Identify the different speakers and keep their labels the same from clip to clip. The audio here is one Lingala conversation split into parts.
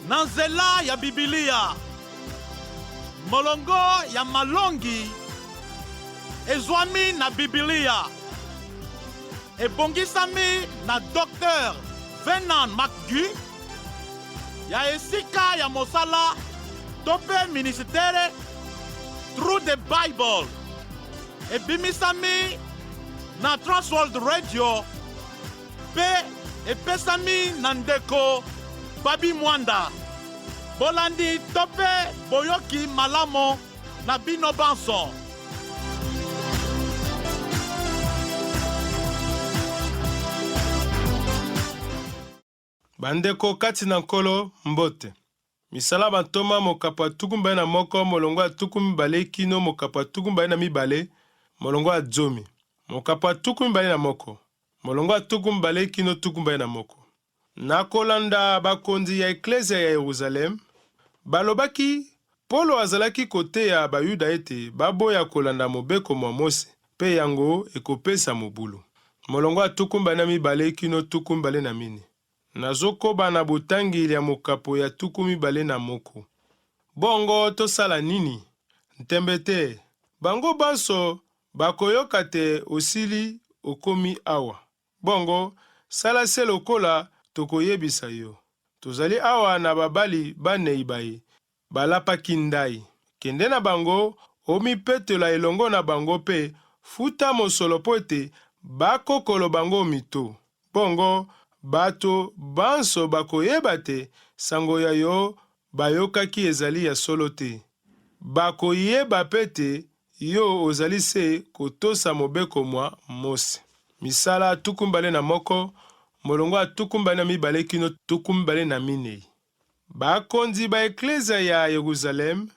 Speaker 1: na nzela ya Bibilia. Molongo ya malongi ezwami na Bibilia. Ebongisami na Dr. Venant McGu ya esika ya mosala tope ministere Through the Bible. Ebimisami na Transworld Radio pe epesami na ndeko Babi Mwanda. Bolandi tope boyoki malamo na bino banso.
Speaker 2: Bandeko kati na nkolo mbote. Misala bantoma mokapa tukumba na moko molongo tukumi bale kino mokapa tukumba na mibale molongo zomi. Mokapa tukumi bale na moko molongo tukumi bale kino tukumba na moko. Nakolanda bakonzi ya eklesia ya Yerusalem balobaki Polo azalaki kote ya bayuda ete baboya kolanda mobeko mwa Mose pe yango ekopesa mobulu. Molongo tukumba na mibale kino tukumba bale na mini. Nazokoba na botangili ya mokapo ya tukumi bale na moko. Bongo tosala nini? Ntembete. Bango banso bakoyoka te osili okomi awa. Bongo sala se lokola tokoyebisa yo. Tozali awa na babali banei baye. Balapaki ndai. Kende na bango omipetola elongo na bango pe futa mosolo po ete bakokolo bango mito. Bongo bato banso bakoyeba te sango ya yo bayokaki ezali ya solo te. Bakoyeba pete yo ozali se kotosa mobeko mwa Mose. Misala tukumbale na moko molongo tukumbale na mibale kino tukumbale na minei. Bakonzi ba eklesia ya Yerusalem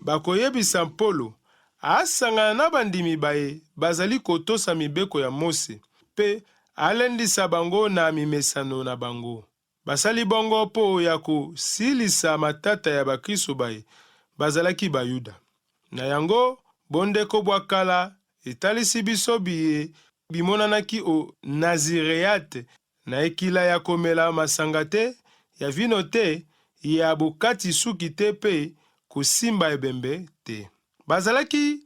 Speaker 2: bakoyebisa Polo asangana na bandimi baye bazali kotosa mibeko ya Mose pe alendisa bango na mimesano na bango. Basali bongo po ya kosilisa matata ya bakristo baye bazalaki bayuda. Na yango bondeko bwakala etalisi biso biye bimonanaki o Nazireate na ekila ya komela masanga te ya vino te ya bokati suki te pe kosimba ebembe te. Bazalaki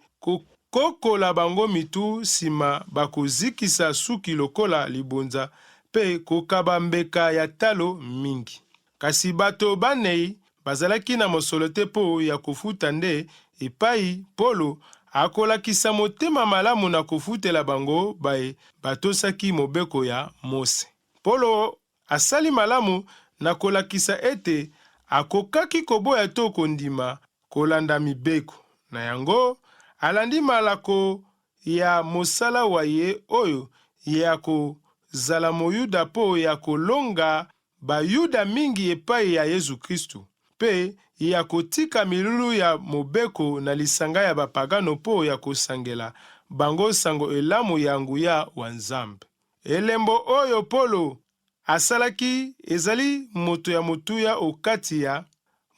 Speaker 2: kokola bango mitu sima bakozikisa suki lokola libonza pe kokaba mbeka ya talo mingi. Kasi bato banei bazalaki na mosolo te po ya kofuta nde epai Polo akolakisa motema malamu na kofutela bango bae batosaki mobeko ya Mose. Polo asali malamu na kolakisa ete akokaki koboya to kondima kolanda mibeko. Na yango alandi malako ya mosala wa ye oyo ya kozala moyuda po ya kolonga bayuda mingi epai ya Yesu Kristu pe ya kotika milulu ya mobeko na lisanga ya bapagano po ya kosangela bango sango elamu ya nguya wa Nzambe. Elembo oyo Polo asalaki ezali moto ya motuya okati ya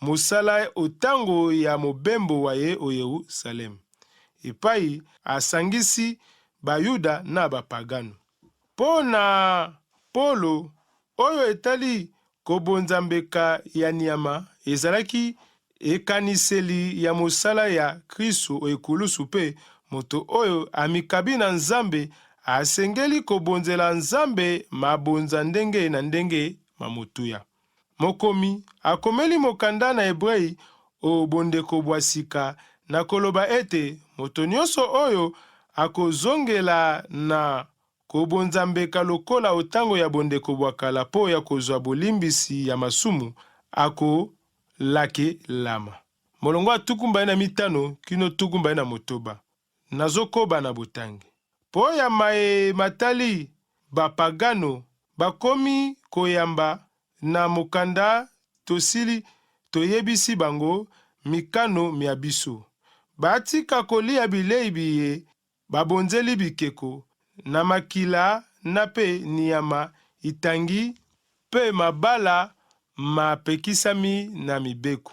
Speaker 2: mosala otango ya mobembo wa ye o Yerusalem. Epai asangisi bayuda na bapagano. Po na Polo oyo etali kobonza mbeka ya nyama ezalaki ekaniseli ya mosala ya Kristo ekulusu pe moto oyo amikabi na Nzambe asengeli kobonzela Nzambe mabonza ndenge na ndenge mamotuya. Mokomi akomeli mokanda na Hebrei o bondeko bwa sika na koloba ete moto nyonso oyo akozongela na kobonza mbeka lokola otango ya bondeko bwa kala po ya kozwa bolimbisi ya masumu akolake lama. Molongo tukumba na mitano kino tukumba na motoba. Nazokoba na botangi. Po ya mae matali bapagano bakomi koyamba na mokanda tosili toyebisi bango mikano mia biso. Batika kolia bilei biye babonzeli bikeko na makila na pe niyama itangi pe mabala mapekisami na mibeko.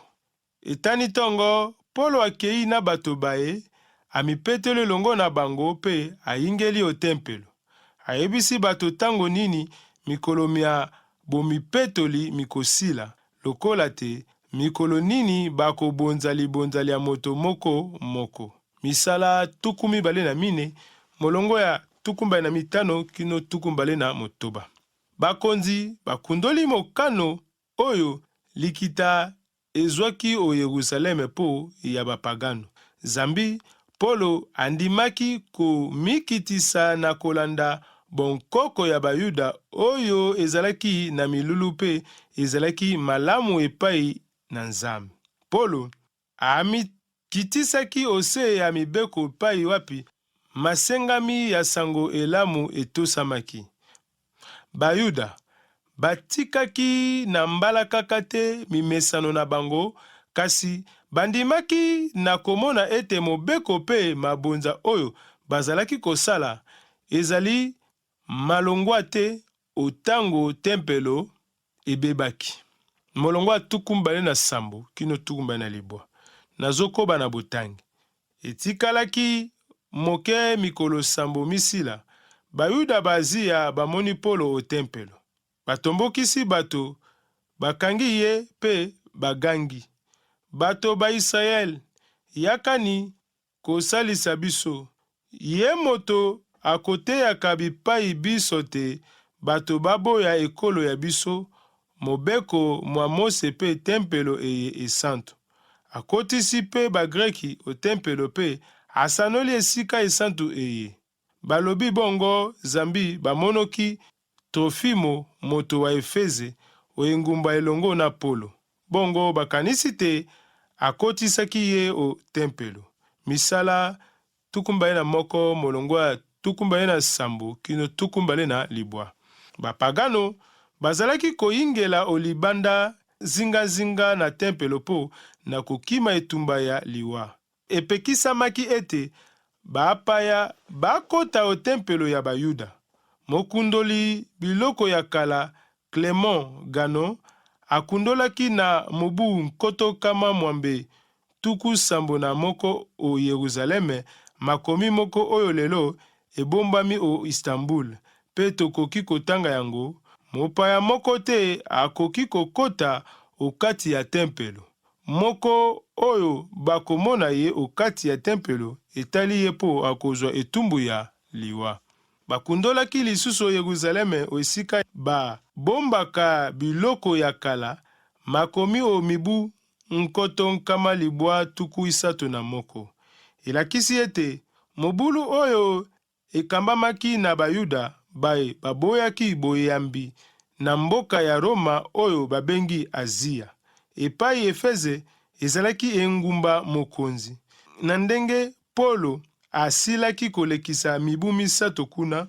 Speaker 2: Etani tongo Polo akei na bato bae amipetelo longo na bango pe aingeli o tempelo. Ayebisi bato tango nini mikolo mia bomipetoli mikosila lokola te mikolo nini bakobonzali ya moto moko. Misala 24 molongo ya 25 kino 26. Bakonzi bakundoli mokano oyo likita ezwaki o Yerusaleme po ya bapagano. Zambi Polo andimaki komikitisa na kolanda bonkoko ya bayuda oyo ezalaki na milulu pe ezalaki malamu epai na Nzambe. Polo amikitisaki ose ya mibeko epai wapi masengami ya sango elamu etosamaki. Bayuda batikaki na mbalakaka te mimesano na bango, kasi bandimaki na komona ete mobeko pe mabonza oyo bazalaki kosala ezali malongwa te otango tempelo ebebaki. Molongwa 27 kino 29. Nazokoba na botangi. Etikalaki moke mikolo sambo misila. Bayuda bazia bamoni Polo o tempelo. Batombokisi bato, bakangi ye pe bagangi. Bato ba Israel, yakani kosalisa biso. Ye moto akoteyaka bipai biso te, bato baboya ekolo ya biso, mobeko mwa Mose pe tempelo eye esantu. Akotisi pe bagreki o tempelo pe asanoli esika esantu eye. Balobi bongo Zambi bamonoki Trofimo moto wa Efeze o engumba elongo na Polo. Bongo bakanisi te akotisaki ye o tempelo. Misala 21 molongwa 27 kino 29. Bapagano bazalaki koyingela o libanda zinga na tempelo po na kokima etumba ya liwa. Epekisamaki ete baapaya bakota o tempelo ya bayuda. Mokundoli biloko ya kala Clement Gano akundolaki na mobu nkoto kama mwambe tuku sambo na moko o Yerusaleme makomi moko oyo lelo ebombami o Istanbul pe tokoki kotanga yango. Mopaya moko te akoki kokota okati ya tempelo. Moko oyo bakomona ye okati ya tempelo etali ye po akozwa etumbu ya liwa. Bakundolaki lisusu Yerusaleme esika ba bombaka biloko ya kala makomi o mibu nkoto nkama libwa tuku 31. Elakisi ete mobulu oyo ekambamaki na bayuda bae baboyaki boyambi na mboka ya Roma oyo babengi Azia. Epai Efeze ezalaki engumba mokonzi. Na ndenge Polo asilaki kolekisa mibu 3 kuna,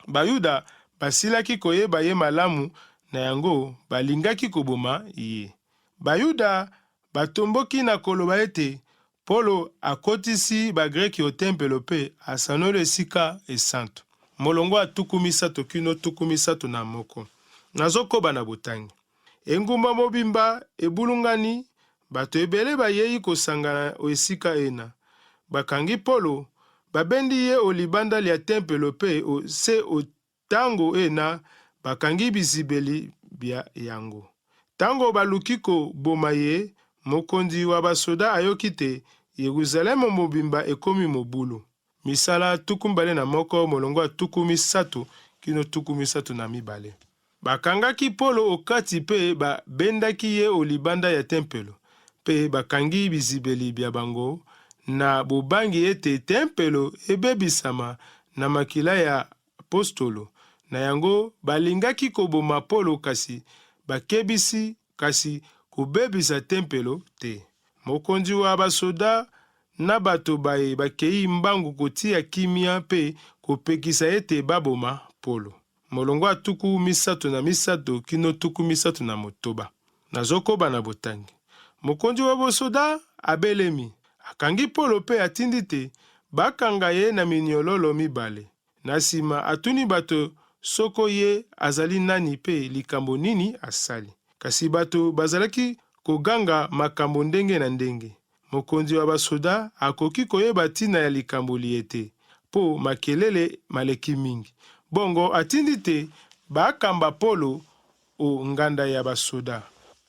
Speaker 2: bayuda basilaki koyeba ye malamu na yango balingaki koboma ye. Bayuda batomboki na koloba ete Polo akotisi bagreki o tempelo pe asanoli esika esantu. Molongwa 30 kino 31. Nazokoba na botangi. Engumba mobimba ebulungani, bato ebele bayei kosangana o esika ena. Bakangi Polo, babendi ye o libanda lia tempelo pe se o tango ena bakangi bizibeli bia yango. Tango baluki koboma ye, mokonzi wa basoda ayoki te Yerusaleme mobimba ekomi mobulu. Misala 21 molongwa 30 kino 32. Bakangaki Polo okati pe babendaki ye o libanda ya tempelo. Pe bakangi bizibeli bia bango na bobangi ete tempelo ebebisama na makila ya apostolo. Na yango balingaki koboma Polo kasi bakebisi kasi kobebisa tempelo te. Mokonzi wa basoda na bato bae bakei mbangu kotia kimia pe kopekisa ete baboma Polo. Molongwa 33 kino 31. Nazokoba na botangi. Mokonzi wa basoda abelemi. Akangi Polo pe atindi te bakanga ye na miniololo mibale. Na sima atuni bato soko ye azali nani pe likambo nini asali. Kasi bato bazalaki koganga makambo ndenge na ndenge. Mokonzi wa basoda akoki koyeba tina ya likambo liete po makelele maleki mingi. Bongo atindi te bakamba Polo o nganda ya basoda.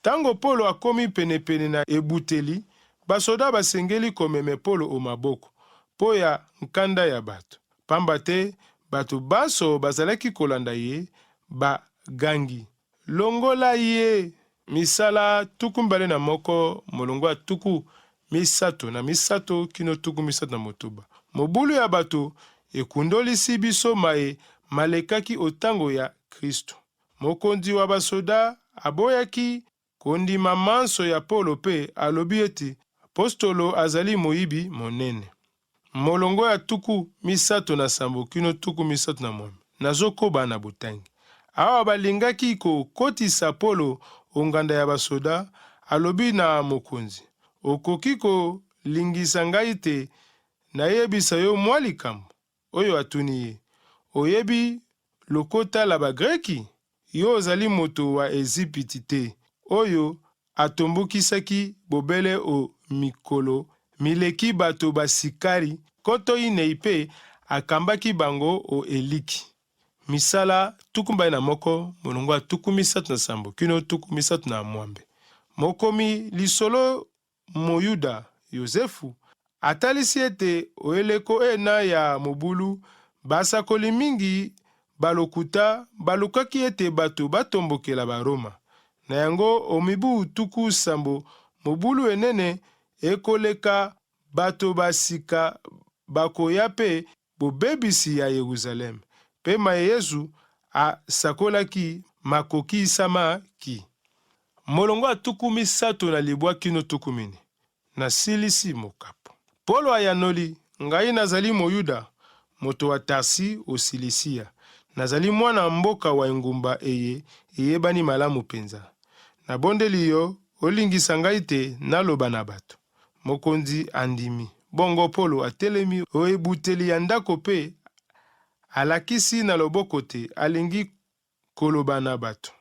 Speaker 2: Tango Polo akomi penepene na ebuteli, basoda basengeli komeme Polo o maboko po ya nkanda ya bato. Pamba te bato baso bazalaki kolanda ye bagangi: longola ye! Misala tuku mbale na moko molongwa tuku misato na misato kino tuku misato na motuba. Mobulu ya bato ekundolisi biso maye malekaki otango ya Kristo. Mokonzi wa basoda aboyaki kondima manso ya Polo pe alobi ete apostolo azali moyibi monene. Molongo ya tuku misato na sambo kino tuku misato na mwambe, nazokoba na botangi. Awa balingaki kokotisa Polo onganda ya basoda, alobi na mokonzi: okoki kolingisa ngai te nayebisa yo mwa likambo? Oyo atuni ye: oyebi lokota la bagreki? Yo ozali moto wa Ezipiti te, oyo atombokisaki bobele o mikolo mileki bato basikari koto inei pe akambaki bango o eliki. Misala tuku mbali na moko molongwa tuku misato na sambo kino tuku misato na mwambe. Mokomi lisolo Moyuda Yozefu atalisi ete oeleko ena ya mobulu basakoli mingi balokuta balukaki ete bato batombokela Baroma. Na yango omibu tuku sambo mobulu enene ekoleka bato basika bakoya pe bobebisi ya Yerusalem. Pe maye Yesu asakolaki makoki samaki. Molongwa tuku misato na libwa kino tuku mini, nasilisi mokapo. Polo ayanoli: ngai nazali Moyuda, moto wa Tarsi o Silisia. Nazali mwana mboka wa engumba eyebani malamu penza. Nabondeli yo olingisa ngai te naloba na bato. Mokonzi andimi. Bongo Polo atelemi o ebuteli ya ndako pe alakisi na loboko te alingi koloba na bato.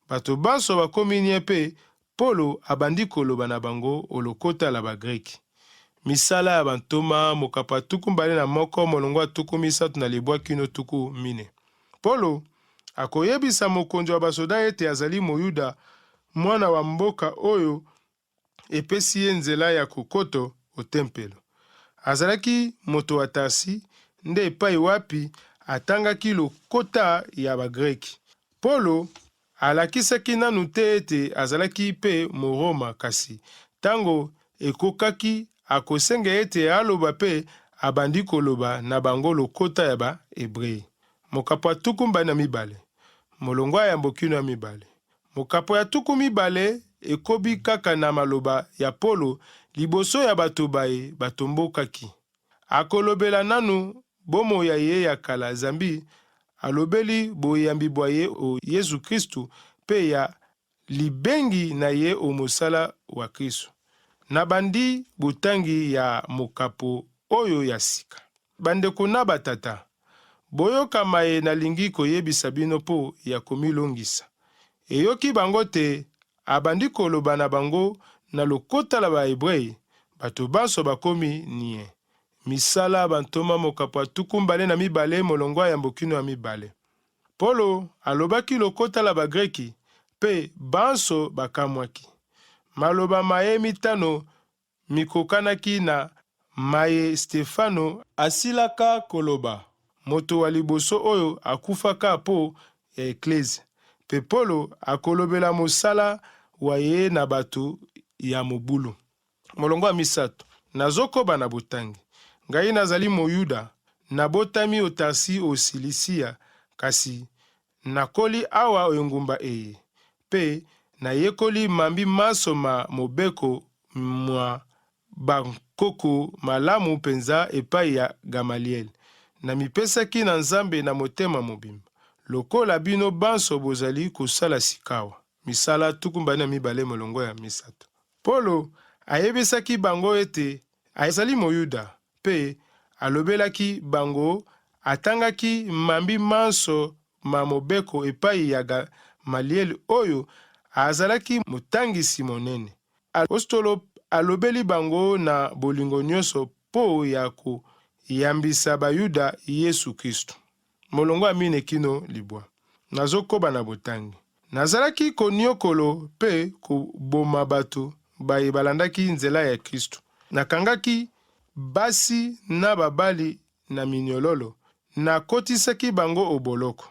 Speaker 2: Bato banso bakomi nye pe Polo abandi koloba na bango olokota la bagreki. Misala ya bantoma mokapa tuku mbale na moko molongwa tuku misato na libwa kino tuku mine. Polo akoyebisa mokonzi wa basoda ete azali Moyuda, mwana wa mboka oyo epesi ye nzela ya kokoto o tempelo. Azalaki moto wa Tarsi, nde epai wapi atangaki lokota ya bagreki. Polo alakisaki nanu te ete azalaki pe Moroma, kasi tango ekokaki akosenga ete aloba pe abandi koloba na bango lokota ya ba Hebrei. Mokapo ya tuku mbali na mibale, molongwa ya mbokino ya mibale. Mokapo ya tuku mibale ekobi kaka na maloba ya Polo liboso ya bato baye batombokaki. Akolobela nanu bomo ya ye ya kala, Zambi alobeli boyambi bwa ye o Yesu Kristu pe ya libengi na ye o mosala wa Kristu. Nabandi butangi ya mokapo oyo ya sika. Bandeko na batata, boyoka maye nalingi koyebisa bino po ya komilongisa. Eyoki bango te abandi koloba na bango na lokota la bahebrei, bato banso bakomi nie. Misala bantoma mokapo ya tuku mbale na mibale molongwa ya mbokino ya mibale. Polo alobaki lokota la bagreki pe banso bakamwaki. Maloba maye mitano mikokanaki na maye Stefano asilaka koloba, moto wa liboso oyo akufaka po ya eklezi. Pe Polo akolobela mosala wa ye na bato ya mobulu. Molongwa misato, nazokoba na botangi. Ngai nazali Moyuda, nabotami o Tarsi o Silisia, kasi nakoli awa engumba eye. Pe nayekoli mambi maso ma mobeko mwa bankoko malamu penza epai ya Gamaliel. Na mipesaki na Nzambe na motema mobimba. Lokola bino banso bozali kosala sikawa. Misala tuku mbali na mibale molongo ya misato. Polo ayebisaki bango ete azali Moyuda, pe alobelaki bango atangaki mambi manso ma mobeko epai ya Gamaliel oyo azalaki motangisi monene. Apostolo alobeli bango na bolingo nyonso po ya koyambisa Bayuda Yesu Kristu. Molongo ya mine kino libwa. Nazokoba na botangi. Nazalaki koniokolo mpe koboma bato baye balandaki nzela ya Kristo. Nakangaki basi na babali na minyololo, nakotisaki bango oboloko.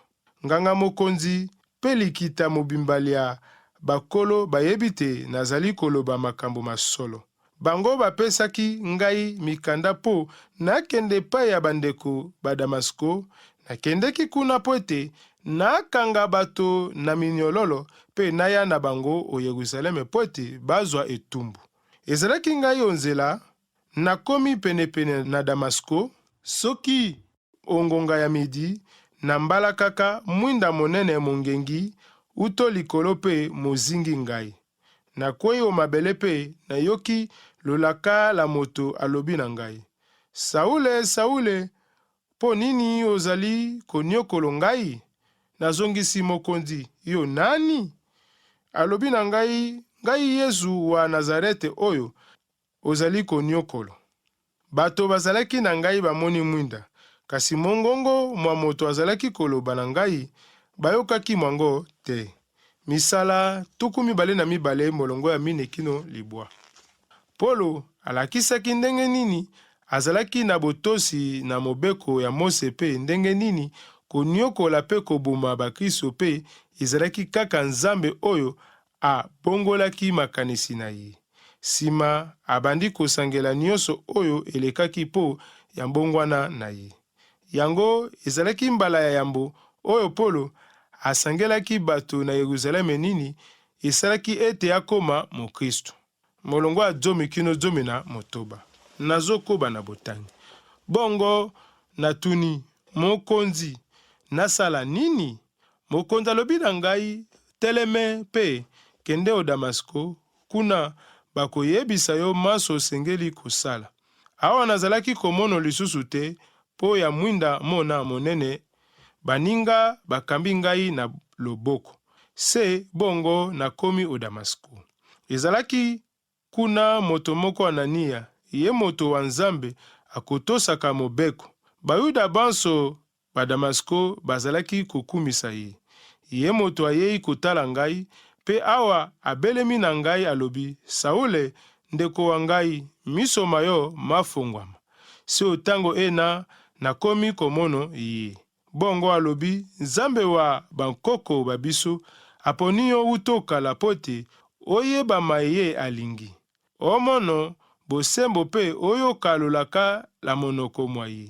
Speaker 2: Nganga mokonzi mpe likita mobimbali ya bakolo bayebi te nazali koloba makambo masolo. Bango bapesaki ngai mikanda mpo nakende epai ya bandeko ba Damasko. Nakendeki kuna po ete nakanga bato na minyololo mpe naya na bango o Yerusaleme po ete bazwa etumbu. Ezalaki ngai onzela, nakomi penepene na Damasko, soki ongonga ya midi, na mbala kaka mwinda monene mongengi uto likolo mpe mozingi ngai. Nakwei o mabele mpe nayoki lolaka la moto alobi na ngai: Saule, Saule, po nini ozali koniokolo ngai? Nazongisi mokonzi: yo nani? Alobi na ngai: ngai Yesu wa Nazarete oyo ozali koniokolo. Bato bazalaki na ngai bamoni mwinda, kasi mongongo mwa moto azalaki koloba na ngai bayokaki mwango te. Misala 22 molongo ya mine kino libwa. Polo alakisaki ndenge nini azalaki na botosi na mobeko ya Mose mpe ndenge nini koniokola mpe koboma bakristo mpe ezalaki kaka Nzambe oyo abongolaki makanisi na ye. Sima abandi kosangela nyonso oyo elekaki po ya mbongwana na ye. Yango ezalaki mbala ya yambo oyo Polo asangelaki bato na Yerusaleme nini esalaki ete akoma mokristo. Molongo ya 10 kino 19. Nazokoba na botani. Bongo natuni mokonzi, nasala nini? Mokonzi alobi na ngai: teleme mpe kende o Damasko, kuna bakoyebisa yo maso osengeli kosala. Awa nazalaki komono lisusu te, po ya mwinda mona monene baninga bakambi ngai na loboko. Se bongo nakomi o Damasko. Ezalaki kuna moto moko Anania, ye moto wa Nzambe akotosaka mobeko. Bayuda banso ba Damasko bazalaki kokumisa ye. Ye moto ayei kotala ngai, pe awa abelemi na ngai alobi: Saule, ndeko wa ngai, miso mayo mafongwama. Si otango ena nakomi komono ye. Bongo alobi: Nzambe wa bankoko babiso aponi yo utokala pote oyebama ye alingi. Omono bosembo pe oyoka lolaka la monoko mwa ye.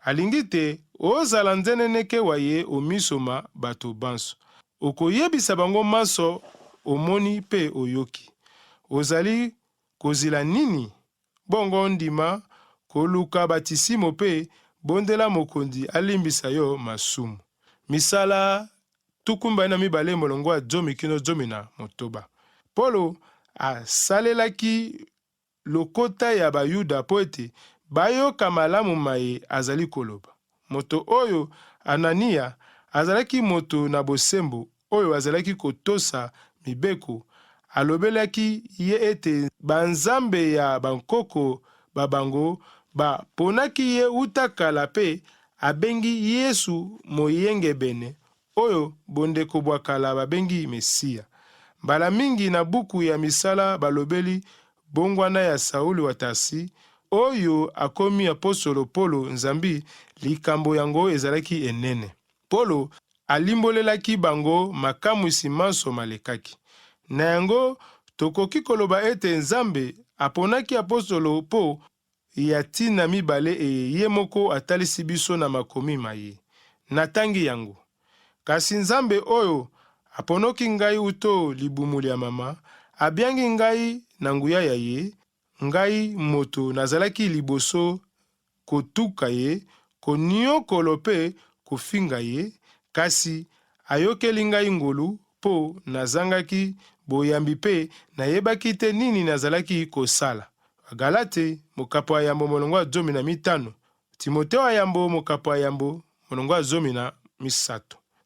Speaker 2: Alingi te ozala nzeneneke wa ye omisoma bato banso. Okoyebisa bango maso omoni pe oyoki. Ozali kozila nini? Bongo ndima koluka batisimo pe bondela mokonzi alimbisa yo masumu. Misala 22 molongo ya 10 kino 19. Polo asalelaki lokota ya bayuda po ete bayoka malamu maye azali koloba. Moto oyo Anania azalaki moto na bosembo oyo azalaki kotosa mibeko. Alobelaki ye ete banzambe ya bankoko babango baponaki ye utakala pe abengi Yesu moyengebene oyo bondeko bwakala babengi Mesia. Mbala mingi na buku ya misala balobeli bongwana ya Sauli wa Tarsi oyo akomi apostolo Polo nzambi likambo yango ezalaki enene. Polo alimbolelaki bango makamwisi manso malekaki. Na yango tokoki koloba ete Nzambe aponaki apostolo po ya ntina 2 ye moko atalisi biso na makomi maye. Natangi yango. Kasi Nzambe oyo aponoki ngai uto libumuli ya mama, abiangi ngai na nguya ya ye, ngai moto nazalaki liboso kotuka ye, koniokolo pe kofinga ye, kasi ayokeli ngai ngolu po nazangaki boyambi pe nayebaki te nini nazalaki kosala. Galate mokapo ayambo molongo ya 15. Timoteo ayambo mokapo ayambo molongo ya 13.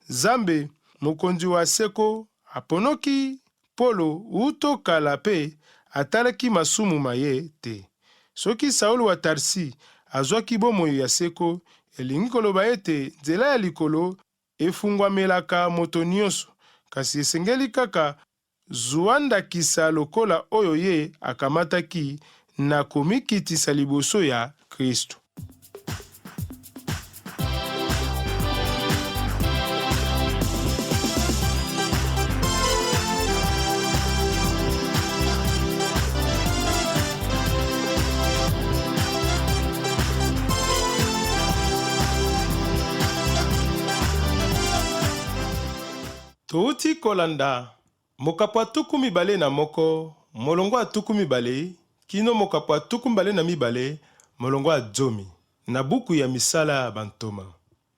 Speaker 2: Zambe mokonzi wa seko aponoki Polo utokala pe atalaki masumu maye te. Soki Sauli wa Tarsi azwaki bomoi ya seko, elingi koloba ete nzela ya likolo efungwamelaka moto nyonso, kasi esengeli kaka zwandakisa lokola oyo ye akamataki na komikitisa liboso ya Kristo. Touti kolanda mokapo atuku mibale na moko molongo atuku mibale kino mokapo atuku mibale na mibale molongo azomi na buku ya misala ya bantoma.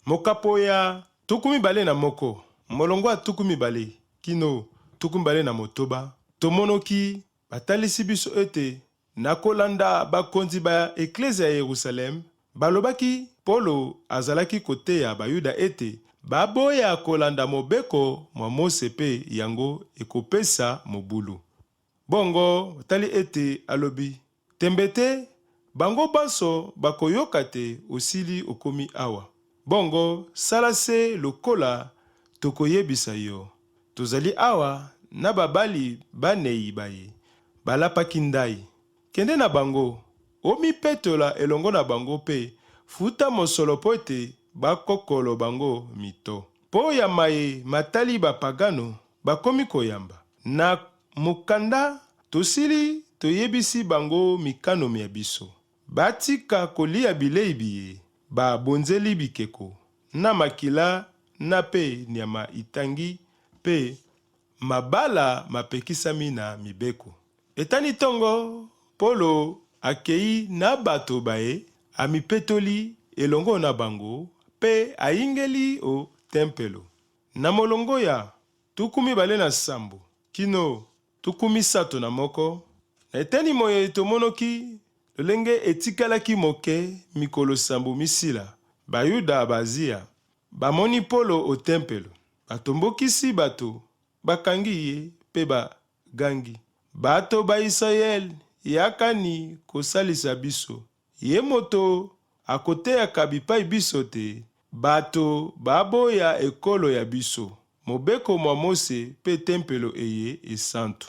Speaker 2: Mokapo ya tuku mibale na moko molongo atuku mibale kino tuku mibale na motoba tomonoki batalisi biso ete na kolanda bakonzi ba eklezia ya Yerusalem balobaki Polo azalaki koteya bayuda ete baboya kolanda mobeko mwa Mose pe yango ekopesa mobulu. Bongo tali ete alobi tembe te bango banso bakoyoka te osili okomi awa. Bongo sala se lokola tokoyebisa yo. Tozali awa na babali banei baye balapaki ndai. Kende na bango omipetola elongo na bango pe futa mosolo po ete bakokolo bango mito. Po ya maye matali bapagano bakomi koyamba. Na mukanda tosili toyebisi bango mikano ya biso. Batika kolia bilei biye babonzeli bikeko na makila na pe nyama itangi pe mabala mapekisami na mibeko. Etani tongo Polo akei na bato bae amipetoli elongo na bango pe aingeli o tempelo. Na molongo ya tukumi bale na sambo kino tukumi sato na moko na eteni moye tomonoki lolenge etikalaki moke mikolo sambo misila bayuda bazia bamoni Polo o tempelo batombokisi bato bakangi ye pe bagangi bato ba Israel yakani kosalisa biso ye moto akoteyaka bipai biso te bato baboya ekolo ya biso mobeko mwa Mose pe tempelo eye esantu.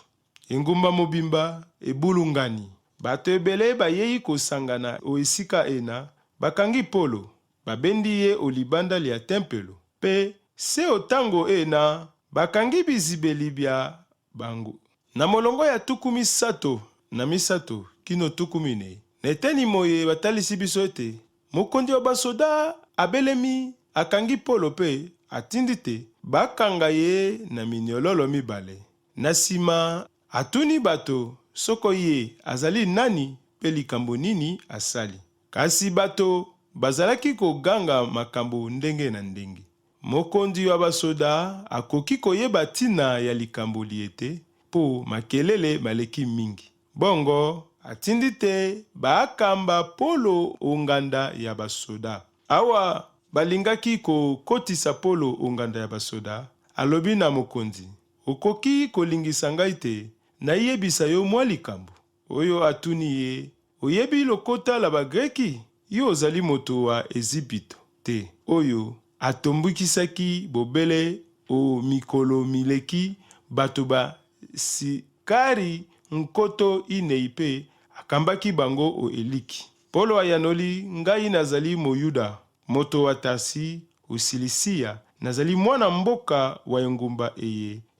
Speaker 2: Engumba mobimba ebulungani bato ebele bayei kosangana o esika ena bakangi Polo babendi ye olibanda lia tempelo pe se otango ena bakangi bizibeli bya bango. Na molongo ya tukumi sato na misato kino tukumi ne na eteni moye batalisi biso ete mokonzi wa basoda abelemi akangi Polo pe atindi te bakanga ye na minyololo mibale. Na sima atuni bato soko ye azali nani pe likambo nini asali. Kasi bato bazalaki koganga makambo ndenge na ndenge. Mokonzi wa basoda akoki koyeba tina ya likambo liete po makelele maleki mingi. Bongo atindi te bakamba Polo onganda ya basoda. Awa balingaki kokotisa Polo onganda ya basoda alobi na mokonzi okoki kolingisa ngai te nayebisa yo mwa likambo. Oyo atuni ye oyebi lokota la bagreki yo ozali moto wa Ezipito te oyo atombukisaki bobele o mikolo mileki bato ba sikari nkoto inei pe akambaki bango o eliki. Polo ayanoli ngai nazali moyuda moto wa Tarsi o Silisia nazali mwana mboka wa engumba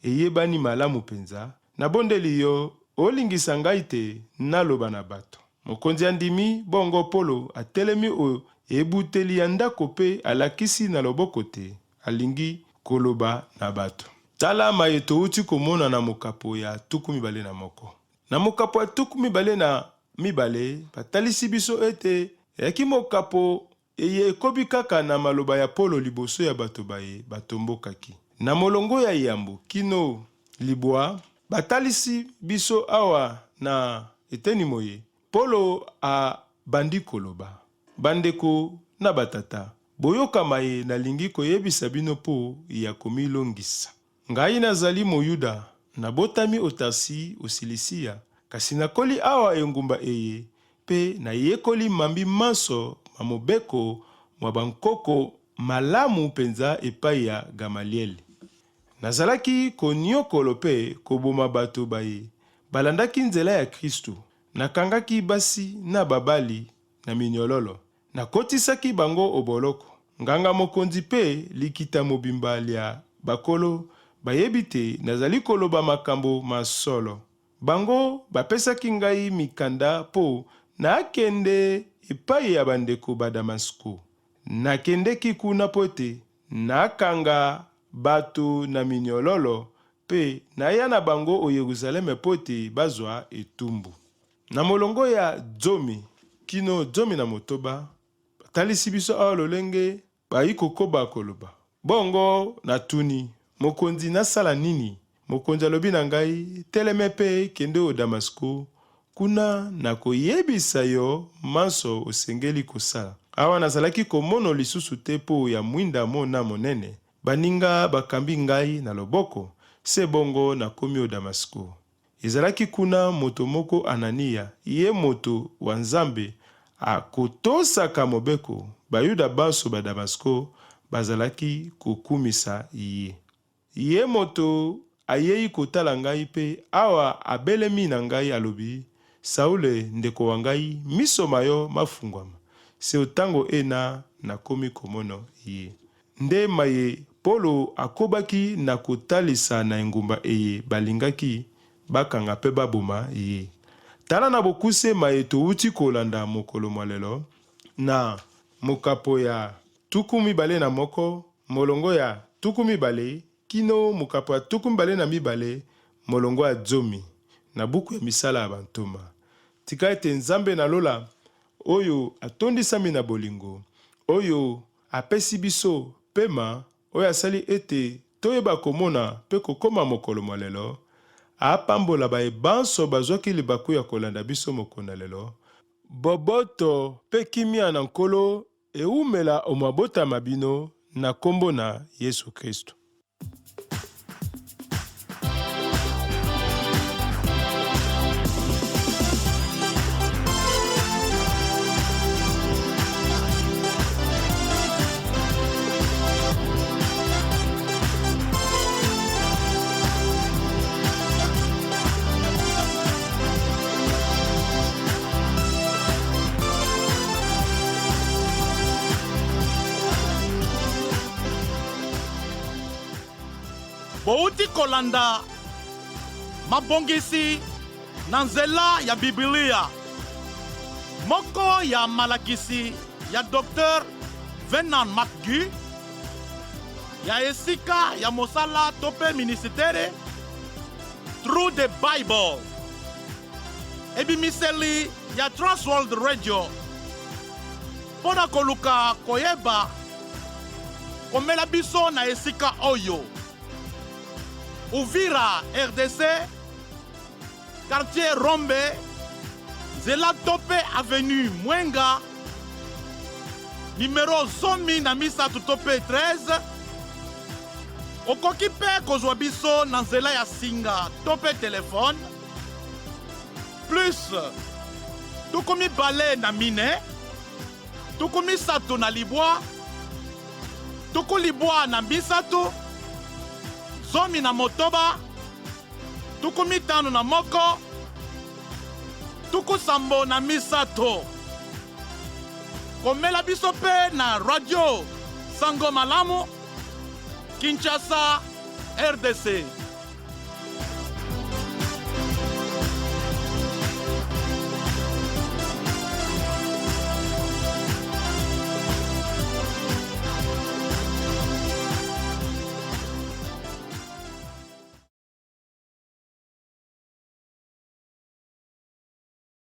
Speaker 2: eyebani malamu penza nabondeli yo olingisa ngai te naloba na bato. Mokonzi andimi bongo Polo atelemi o ebuteli ya ndako pe alakisi na loboko te alingi koloba na bato. Tala mayeto uti komona na mokapo ya tuku mibale na moko. Na mokapo ya tuku mibale na mibale batalisi biso ete yaki mokapo eye ekobi kaka na maloba ya Polo liboso ya bato baye batombokaki. Na molongo ya yambo kino libwa batalisi biso awa na eteni moye Polo a bandi koloba. Bandeko na batata boyoka maye nalingi koyebisa bino po ya komilongisa. Ngai nazali moyuda nabotami o Tarsi o Silisia kasi nakoli awa engumba eye pe nayekoli mambi manso mamobeko mwa bankoko malamu penza epai ya Gamalieli. Nazalaki koniokolo mpe koboma bato baye balandaki nzela ya Kristu. Nakangaki basi na babali na minyololo. Nakotisaki bango oboloko. Nganga mokonzi mpe likita mobimba lia bakolo bayebi te nazali koloba makambo masolo. Bango bapesaki ngai mikanda po nakende epai ya bandeko ba Damasko. Nakendeki kuna pote nakanga bato na minyololo pe naya na bango o Yerusaleme pote bazwa etumbu. Na molongo ya zomi kino zomi na motoba talisi biso awa lolenge bayi kokoba koloba. Bongo natuni mokonzi nasala nini? Mokonzi alobi na ngai teleme pe kende o Damasko kuna nakoyebisa yo manso osengeli kosala. Awa nazalaki komono lisusu te po ya mwinda mona monene. Baninga bakambi ngai na loboko, se bongo nakomi o Damasko. Ezalaki kuna moto moko Anania, ye moto wa Nzambe, akotosaka mobeko, bayuda banso ba Damasko, bazalaki kokumisa ye. Ye moto ayei kotala ngai pe awa abelemi na ngai alobi, Saule ndeko wa ngai, miso mayo mafungwama. Se otango ena nakomi komono ye. Nde maye Polo akobaki na kotalisa na engumba eye balingaki bakanga pe baboma ye. Tala na bokuse maye touti kolanda mokolo mwalelo na mokapo ya tuku mibale na moko molongo ya tuku mibale kino mokapo ya tuku mibale na mibale molongo ya zomi na buku ya misala ya bantoma. Tika ete Nzambe na lola oyo atondisami na bolingo, oyo apesi biso pema, oyo asali ete toyeba komona pe kokoma mokolo mwalelo, apambola baebanso bazwaki libaku ya kolanda biso mokona lelo. Boboto pe kimia na nkolo eumela omabota mabino na kombo na Yesu Kristu.
Speaker 1: Bouti kolanda mabongisi na nzela ya Biblia. Moko ya malakisi ya Dr. Vernon McGee ya esika ya mosala tope ministere Through the Bible. Ebimiseli ya Transworld Radio. Pona koluka koyeba komela biso na esika oyo. Uvira, RDC, quartier Rombe, Zela Tope Avenue Mwenga, numéro 100 na misa Tope 13, okoki pe kozwa biso na nzela ya singa Tope téléphone, plus tukumi bale na mine, tukumi sato na libwa, tuku libwa na bisato, zomi na motoba, tuku mitano na moko, tuku sambo na misato. Komela biso pe na radio Sango Malamu, Kinshasa, RDC.